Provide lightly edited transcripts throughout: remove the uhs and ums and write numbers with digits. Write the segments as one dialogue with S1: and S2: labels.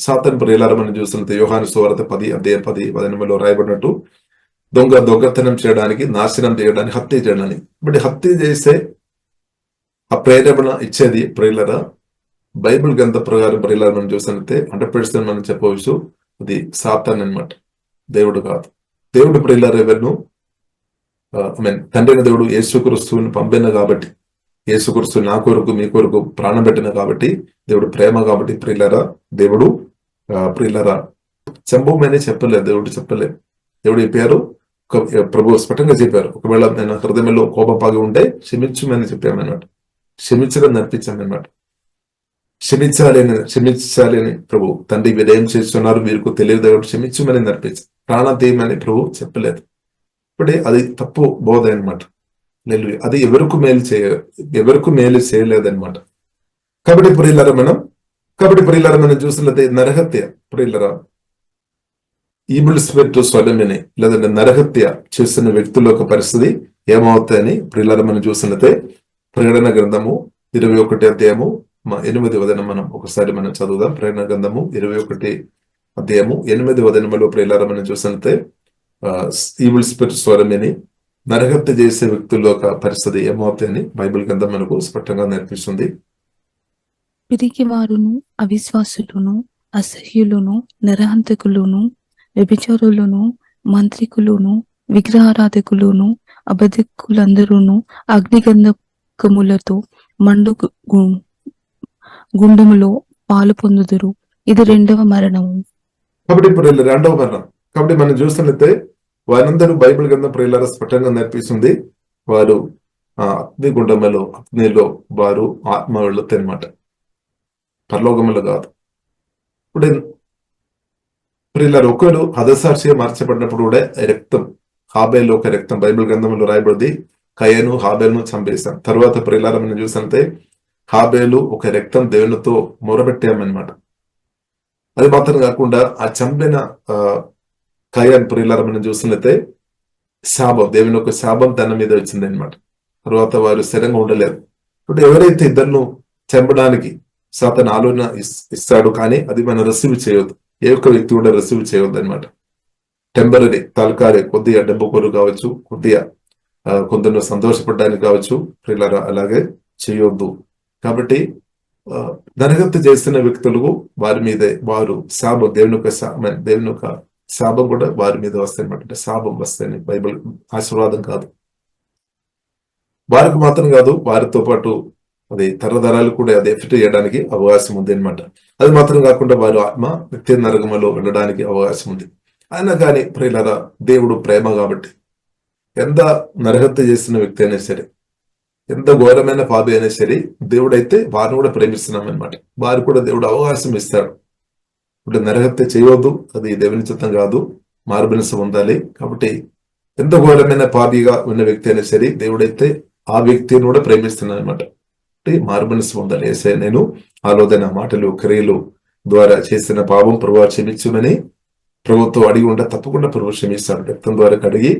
S1: సాతాను ప్రియులారా మనం చూస్తున్నట్టు యోహాను సువార్త 10:10 రాయబడినట్టు దొంగతనం చేయడానికి, నాశనం చేయడానికి, హత్య చేయడానికి. బట్ హత్య చేసే ఆ ప్రేరేపణ ఇచ్చేది ప్రియులారా బైబిల్ గ్రంథ ప్రకారం ప్రియులారా మనం చూసినట్టే 100% మనం చెప్పవచ్చు అది సాతాను అన్నమాట, దేవుడు కాదు. దేవుడు ప్రియులారా ఎవరిను తండ్రి అయిన దేవుడు యేసుక్రీస్తుని పంపిన కాబట్టి, యేసుక్రీస్తు నా కొరకు మీ కొరకు ప్రాణం పెట్టిన కాబట్టి, దేవుడు ప్రేమ కాబట్టి ప్రియులారా దేవుడు ప్రియులారా చంపమని చెప్పలేదు, దేవుడు చెప్పలేదు. దేవుడు చెప్పారు, ప్రభు స్పష్టంగా చెప్పారు, ఒకవేళ నేను హృదయంలో కోపపాగి ఉంటే క్షమించమని చెప్పామన్నమాట. క్షమించడం నడిపించామన్నమాట. క్షమించాలి అని ప్రభు తండ్రి విధేయం చేస్తున్నారు, మీకు తెలియదు కాబట్టి క్షమించమని నడిపించారు. ప్రాణం తీయమని ప్రభు చెప్పలేదు. ఇప్పుడే అది తప్పు బోధ అనమాట. అది ఎవరికి మేలు చేయలేదన్నమాట. కాబట్టి ప్రియులారా మనం చూసినట్లయితే నరహత్య ప్రియులారా ఈబుల్ స్పిరిట్ స్వలమిని లేదంటే నరహత్య చేస్తున్న వ్యక్తుల యొక్క పరిస్థితి ఏమవుతాయని ప్రియులారా మనం చూసినట్లయితే ప్రకటన గ్రంథము 21:8 మనం ఒకసారి మనం చదువుదాం. ప్రకటన గ్రంథము 21:8 ప్రియులారా మనం చూసినట్లయితే ఈబుల్ స్పిరిట్ స్వలమిని నరహత్య చేసే వ్యక్తుల యొక్క పరిస్థితి ఏమవుతాయని బైబిల్ గ్రంథం మనకు స్పష్టంగా నేర్పిస్తుంది.
S2: పిరికి వారును, అవిశ్వాసులను, అసహ్యులను, నరహంతకులను, వ్యభిచారులను, మంత్రికులను, విగ్రహారాధకులను, అబద్ధికులందరూ అగ్నిగంధకములతో మండు గుండములో పాలు పొందుదురు. ఇది రెండవ మరణము.
S1: కాబట్టి ఇప్పుడు రెండవ మరణం. కాబట్టి మనం చూస్తున్నట్లయితే వారందరూ బైబిల్ గ్రంథం ప్రియులారా స్పష్టంగా నేర్పిస్తుంది, వారు అగ్నిలో వారు ఆత్మ వెళ్ళొద్దు అనమాట, పరలోకములో కాదు. ఇప్పుడు ప్రియులారా ఒకరు హతసాక్షిగా మార్చబడినప్పుడు కూడా రక్తం, హాబేలు ఒక రక్తం బైబిల్ గ్రంథంలో రాయబడింది, కయను హాబేలును చంపేశాం. తర్వాత ప్రియులారా మనం చూసినట్లయితే హాబేలు ఒక రక్తం దేవునితో మొరబెట్టామన్నమాట. అది మాత్రం కాకుండా ఆ చంపిన కయన్ ప్రియులారా మనం చూసినట్లయితే శాపం, దేవుని యొక్క శాపం తన మీద వచ్చింది అనమాట. తర్వాత వారు స్థిరంగా ఉండలేరు. ఇప్పుడు ఎవరైతే ఇద్దరును చంపడానికి సాతాను ఆలోచన ఇస్తాడు, కానీ అది మనం రిసీవ్ చేయవద్దు. ఏ ఒక్క వ్యక్తి కూడా రిసీవ్ చేయవద్దు అనమాట. టెంపరీ, తాత్కాలిక, కొద్దిగా డబ్బు కొరకు కావచ్చు, కొద్దిగా కొందరు సంతోషపడడానికి కావచ్చు ప్రియులారా అలాగే చేయొద్దు. కాబట్టి నరహత్య చేస్తున్న వ్యక్తులకు వారి మీదే వారు శాపం, దేవుని యొక్క శాపం కూడా వారి మీద వస్తాయి అనమాట. అంటే శాపం వస్తాయని బైబిల్, ఆశీర్వాదం కాదు. వారికి మాత్రం కాదు, వారితో పాటు అది తరతరాలు కూడా అది ఎఫెక్ట్ చేయడానికి అవకాశం ఉంది అనమాట. అది మాత్రం కాకుండా వారు ఆత్మ నిత్య నరకములో వెళ్ళడానికి అవకాశం ఉంది. అయినా కానీ ప్రియులారా దేవుడు ప్రేమ కాబట్టి ఎంత నరహత్య చేస్తున్న వ్యక్తి అయినా సరే, ఎంత ఘోరమైన పాపి అయినా సరే, దేవుడైతే వారిని కూడా ప్రేమిస్తున్నాం అనమాట. వారు కూడా దేవుడు అవకాశం ఇస్తాడు. ఇప్పుడు నరహత్య చేయవద్దు, అది దేవుని చిత్తం కాదు, మారుమనసు పొందాలి. కాబట్టి ఎంత ఘోరమైన పాపిగా ఉన్న వ్యక్తి అయినా సరే, దేవుడైతే ఆ వ్యక్తిని కూడా ప్రేమిస్తున్నాను అనమాట. అంటే మారుమనసు పొందాలి. ఏసయ్య నేను ఆలోచన, మాటలు, క్రియలు ద్వారా చేసిన పాపం ప్రభువా క్షమించుమని ప్రభుత్వం అడిగి ఉంటే తప్పకుండా ప్రభు క్షమిస్తాడు. రక్తం ద్వారా కడిగి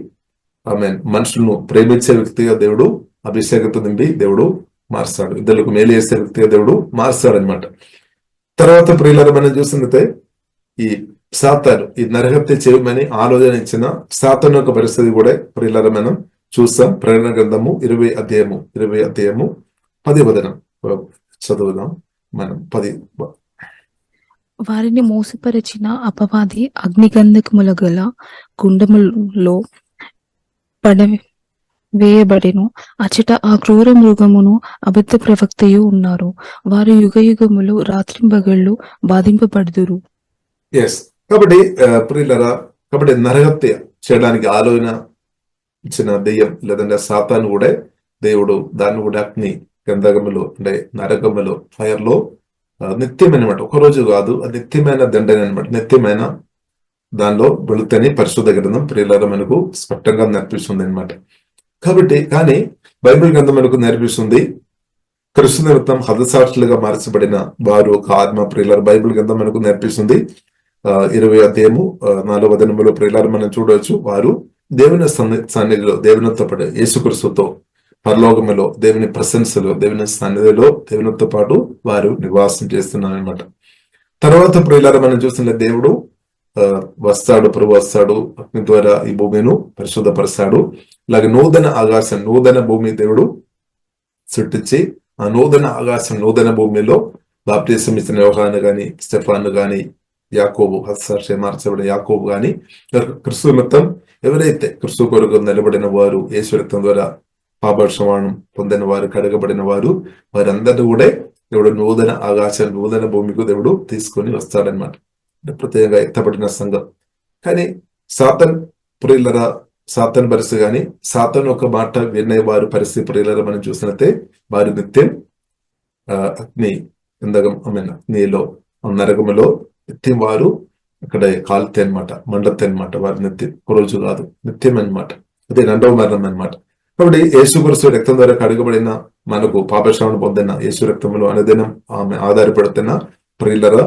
S1: ఆమె మనుషులను ప్రేమించే వ్యక్తిగా దేవుడు అభిషేకంతో నింపి దేవుడు మారుస్తాడు. ఇద్దరికి మేలు చేసే వ్యక్తిగా దేవుడు మారుస్తాడు అనమాట. తర్వాత ప్రియులారా మనం చూసినట్లయితే ఈ సాతాను ఈ నరహత్య చేయమని ఆలోచన ఇచ్చిన సాతాను యొక్క పరిస్థితి కూడా ప్రియులారా మనం చూస్తాం. ప్రకటన గ్రంథము 20:10 చదువుదాం మనం. 10
S2: వారిని మోసపరిచిన అపవాది అగ్నిగంధకముల గల గుండములో వేయబడెను. అచట ఆ క్రూర మృగమును అబద్ధ ప్రవక్తయు ఉన్నారు. వారు యుగయుగములు రాత్రింబగళ్ళు బాధింపబడుదురు.
S1: కాబట్టి ప్రియులారా, కాబట్టి నరహత్య చేయడానికి ఆలోచన ఇచ్చిన దెయ్యం లేదంటే సాతాను కూడా దేవుడు దాన్ని కూడా అగ్ని గంధకములో అంటే నరకములో ఫైర్ లో నిత్యమైన అనమాట. ఒకరోజు కాదు, అది నిత్యమైన దండన అనమాట. నిత్యమైన దానిలో వెళుతని పరిశుద్ధ గ్రంథం ప్రియులారా మనకు స్పష్టంగా నేర్పిస్తుంది అనమాట. కాబట్టి కానీ బైబిల్ గ్రంథం మనకు నేర్పిస్తుంది క్రీస్తు నిమిత్తం హతసాక్షులుగా మార్చబడిన వారు ఒక ఆత్మ ప్రియులారా. బైబిల్ గ్రంథం మనకు నేర్పిస్తుంది 20:4 ప్రియులారా మనం చూడవచ్చు, వారు దేవుని సన్నిధిలో దేవునితో పాటు యేసుక్రీస్తుతో పరలోకములో దేవుని ప్రశంసలో దేవుని సన్నిధిలో దేవునితో పాటు వారు నివాసం చేస్తున్నారు అనమాట. తర్వాత ప్రియులారా మనం చూసిన దేవుడు వస్తాడు, ప్రభు వస్తాడు, అగ్ని ద్వారా ఈ భూమిను పరిశుద్ధపరుస్తాడు. ఇలాగే నూతన ఆకాశం, నూతన భూమి దేవుడు సృష్టించి ఆ నూతన ఆకాశం, నూతన భూమిలో బాప్టిజం ఇచ్చిన యోహాను గాని, స్టెఫాను గాని, యాకోబు, హస్తసాక్షి మార్చబడిన యాకోబు గాని, క్రిస్తు మొత్తం ఎవరైతే క్రిస్తు కొరకు నిలబడిన వారు, యేసు రక్తం ద్వారా పాపక్షమానం పొందిన వారు, కడగబడిన వారు, వారందరూ కూడా దేవుడు నూతన ఆకాశం, నూతన భూమికి దేవుడు తీసుకొని వస్తాడనమాట. ప్రత్యేకంగా ఎత్తబడిన సంఘం. కానీ సాతాన్ ప్రియులరా, సాతాన్ పరిస్థితి కానీ, సాతాన్ ఒక మాట వినే వారి పరిస్థితి ప్రియులరా మనం చూసినట్టే వారి నిత్యం అగ్ని ఇందగం అగ్నిలో, నరకములో నిత్యం వారు అక్కడ కాలితే అనమాట, మండతే అనమాట. వారి నిత్యం ఒక రోజు కాదు, నిత్యం అనమాట. అదే రెండవ మరణం అనమాట. కాబట్టి యేసుక్రీస్తు రక్తం ద్వారా కడగబడిన మనకు పాపక్షమాపణ పొందిన యేసు రక్తంలో అనుదినం ఆమె ఆధారపడుతున్న ప్రియులరా,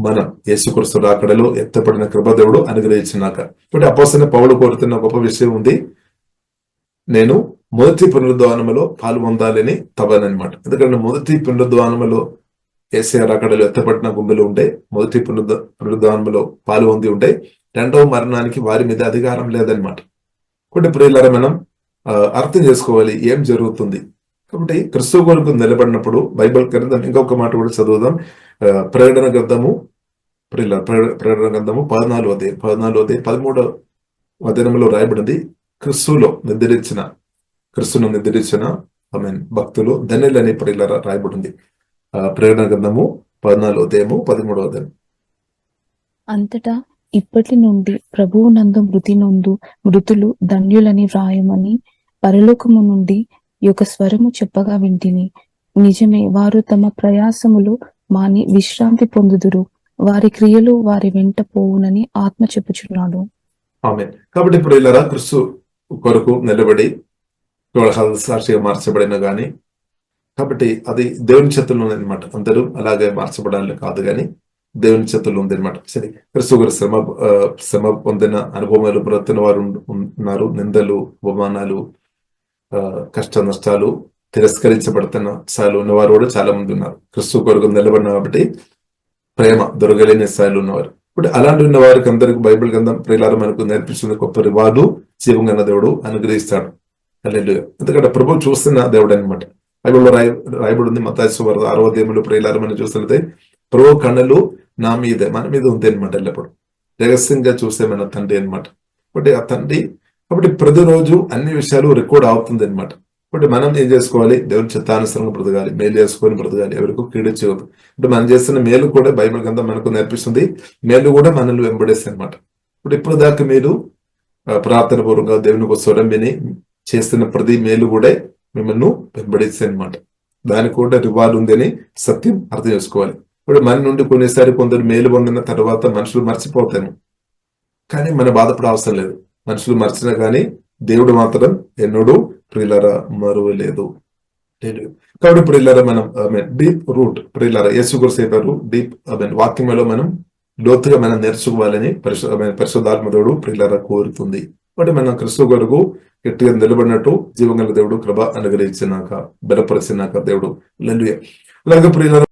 S1: మనం యేసుక్రీస్తు రాకడలో ఎత్తపడిన కృపదేవుడు అనుగ్రహించినాక. ఇప్పుడు అపోస్తలుడైన పౌలు కోరుతున్న గొప్ప విషయం ఉంది, నేను మొదటి పునరుద్ధానములో పాలు పొందాలని తవనమాట. ఎందుకంటే మొదటి పునరుద్ధానములో యేసయ్య రాకడలో ఎత్తపడిన గుండెలు ఉంటే, మొదటి పునరుద్ధానములో పాలు పొంది ఉంటే, రెండవ మరణానికి వారి మీద అధికారం లేదనమాట. కాబట్టి ప్రియులారా మనం అర్థం చేసుకోవాలి ఏం జరుగుతుంది. కాబట్టి క్రిస్తు కొరకు నిలబడినప్పుడు బైబిల్ గ్రంథం ఇంకొక మాట కూడా చదువుదాం. ప్రకటన గ్రంథము, ప్రకటన గ్రంథము 14వ అధ్యాయం 13వ వచనంలో రాయబడింది, క్రిస్తును నిద్రించిన భక్తులు ధన్యులని ప్రియులారా రాయబడింది. ప్రకటన గ్రంథము 14వ అధ్యాయము 13వ వచనం.
S2: అంతటా ఇప్పటి నుండి ప్రభువు నందు మృతులు ధన్యులని వ్రాయమని పరలోకము నుండి యొక్క స్వరము చెప్పగా వింటిని. నిజమే, వారు తమ ప్రయాసములు మాని విశ్రాంతి పొందుదురు, వారి క్రియలు వారి వెంట పోవునని ఆత్మ చెప్పుచున్నాడు.
S1: ఆమేన్. కాబట్టి ఇప్పుడు ఇలా క్రిస్తు కొరకు నిలబడి సాక్షిగా మార్చబడిన గాని, కాబట్టి అది దేవుని చేతుల్లో ఉంది అనమాట. అందరూ అలాగే మార్చబడాలి కాదు కానీ దేవుని చేతుల్లో ఉంది అనమాట. సరే, క్రిస్తు గారు శ్రమ పొందిన అనుభవాలు బ్రతున్న వారు ఉన్నారు. నిందలు, అవమానాలు, కష్ట నష్టాలు, తిరస్కరించబడుతున్న స్థాయిలో ఉన్నవారు కూడా చాలా మంది ఉన్నారు. క్రిస్తు కొరకు నిలబడిన కాబట్టి ప్రేమ దొరకలేని స్థాయిలో ఉన్నవారు. ఇప్పుడు అలాంటి ఉన్న వారికి అందరికి బైబిల్ గ్రంథం ప్రియులారా మనకు నేర్పిస్తున్న గొప్ప రివార్డు జీవంగా దేవుడు అనుగ్రహిస్తాడు. హల్లెలూయా. ఎందుకంటే ప్రభు చూస్తున్న దేవుడు అనమాట. బైబిల్లో రాయబడి ఉంది, మత్తయి సువార్త 6వ అధ్యాయంలో ప్రియులారా మనం చూస్తే ప్రభు కన్నులు నా మీద, మన మీద ఉంది అనమాట. ఎల్లప్పుడు రహస్యంగా చూసే మన తండ్రి అనమాట. కాబట్టి ఆ తండ్రి, కాబట్టి ప్రతిరోజు అన్ని విషయాలు రికార్డ్ అవుతుంది అనమాట. కాబట్టి మనం ఏం చేసుకోవాలి, దేవుని చిత్తానుసరంగా బ్రతకాలి, మేలు చేసుకొని బ్రతకాలి, ఎవరికి కీడు చేయవద్దు. ఇప్పుడు మనం చేస్తున్న మేలు కూడా బైబిల్ గ్రంథం మనకు నేర్పిస్తుంది, మేలు కూడా మనల్ని వెంబడేస్తాయి అనమాట. ఇప్పుడు దాకా మీరు ప్రార్థన పూర్వకంగా దేవునికి స్వరం విని చేస్తున్న ప్రతి మేలు కూడా మిమ్మల్ని వెంబడిస్తాయి అనమాట. దానికి కూడా రివార్డు ఉంది అని సత్యం అర్థం చేసుకోవాలి. ఇప్పుడు మన నుండి కొన్నిసారి కొందరు మేలు పొందిన తర్వాత మనుషులు మర్చిపోతాను, కానీ మన బాధపడే అవసరం లేదు. మనుషులు మర్చినా కానీ దేవుడు మాత్రం ఎన్నడూ ప్రియులారా మరువలేదు. కాబట్టి ప్రియులారా మనం డీప్ రూట్ ప్రియులారా యేసుక్రీస్తు చెప్పారు, డీప్ వాక్యంలో మనం లోతుగా మనం నేర్చుకోవాలని పరిశుద్ధాత్మ దేవుడు ప్రియులారా కోరుతుంది. కాబట్టి మనం క్రిస్తు కొరకు గట్టిగా నిలబడినట్టు జీవంగల దేవుడు కృప అనుగ్రహించినాక, బలపరిచినాక దేవుడు హల్లెలూయా. అలాగే ప్రియులారా